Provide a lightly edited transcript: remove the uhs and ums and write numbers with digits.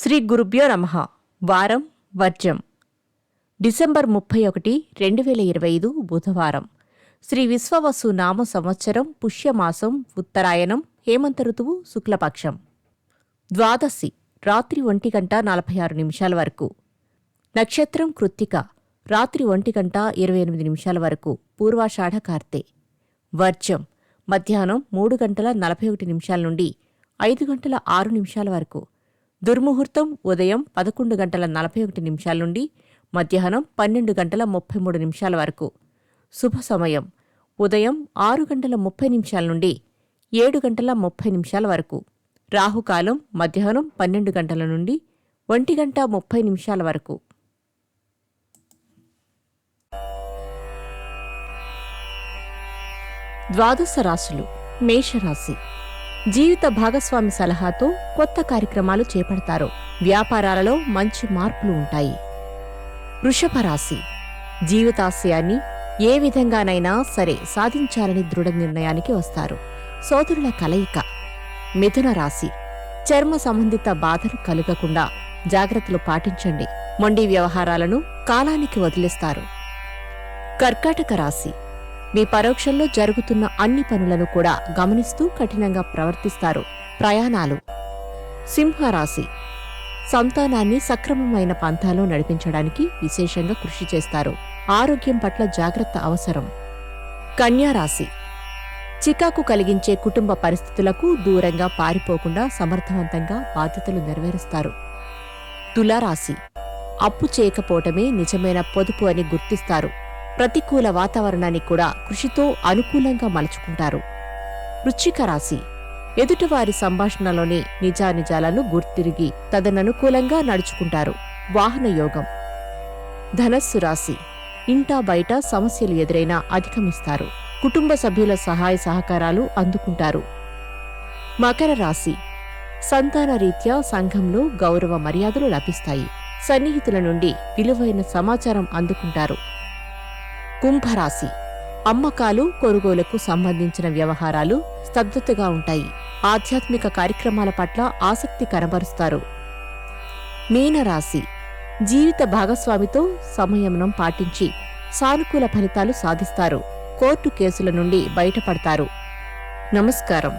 శ్రీ గురుభ్యో నమః. వారం వర్జం. డిసెంబర్ 31, 2025 బుధవారం. శ్రీ విశ్వవసు నామ సంవత్సరం పుష్యమాసం ఉత్తరాయణం హేమంత ఋతువు శుక్లపక్షం. ద్వాదశి రాత్రి 1:46 వరకు. నక్షత్రం కృత్తిక రాత్రి 1:28 వరకు పూర్వాషాఢ కార్తె. వర్జం మధ్యాహ్నం 3:41 నుండి 5:06 వరకు. దుర్ముహూర్తం ఉదయం 11:41 నుండి మధ్యాహ్నం 12:33 వరకు. శుభ సమయం ఉదయం 6:30 నుండి 7:30 వరకు. రాహుకాలం మధ్యాహ్నం 12 గంటల నుండి 1:30 వరకు. ద్వాదశ రాశులు. మేషరాశి. జీవిత భాగస్వామి సలహాతో కొత్త కార్యక్రమాలు చేపడతారు. వ్యాపారాలలో మంచి మార్పులు ఉంటాయి. వృషభ రాశి. జీవితాశయాన్ని ఏ విధంగానైనా సరే సాధించాలని దృఢ నిర్ణయానికి వస్తారు. సోదరుల కలయిక. మిథున రాశి. చర్మ సంబంధిత బాధలు కలుగకుండా జాగ్రత్తలు పాటించండి. మొండి వ్యవహారాలను కాలానికి వదిలేస్తారు. కర్కాటక రాశి. మీ పరోక్షంలో జరుగుతున్న అన్ని పనులను కూడా గమనిస్తూ కఠినంగా ప్రవర్తిస్తారు. ప్రయాణాలు. సింహరాశి. సంతానాన్ని సక్రమమైన పంథాలో నడిపించడానికి విశేషంగా కృషి చేస్తారు. ఆరోగ్యం పట్ల జాగ్రత్త అవసరం. కన్యారాశి. చికాకు కలిగించే కుటుంబ పరిస్థితులకు దూరంగా పారిపోకుండా సమర్థవంతంగా బాధ్యతలు నెరవేరుస్తారు. తులారాశి. అప్పు చేయకపోవటమే నిజమైన పొదుపు అని గుర్తిస్తారు. ప్రతికూల వాతావరణాన్ని కూడా కృషితో అనుకూలంగా మలుచుకుంటారు. వృశ్చిక రాశి. ఎదుటివారి సంభాషణలోని నిజానిజాలను గుర్తిరిగి తదననుకూలంగా నడుచుకుంటారు. వాహన యోగం. ధనస్సు రాశి. ఇంటా బయట సమస్యలు ఎదురైనా అధిగమిస్తారు. కుటుంబ సభ్యుల సహాయ సహకారాలు అందుకుంటారు. మకర రాశి. సంతాన రీత్యా సంఘంలో గౌరవ మర్యాదలు లభిస్తాయి. సన్నిహితుల నుండి విలువైన సమాచారం అందుకుంటారు. కుంభరాశి. అమ్మకాలు కొనుగోలుకు సంబంధించిన వ్యవహారాలు స్తబ్దతగా ఉంటాయి. ఆధ్యాత్మిక కార్యక్రమాల పట్ల ఆసక్తి కనబరుస్తారు. మీనరాశి. జీవిత భాగస్వామితో సంయమనం పాటించి సానుకూల ఫలితాలు సాధిస్తారు. కోర్టు కేసుల నుండి బయటపడతారు. నమస్కారం.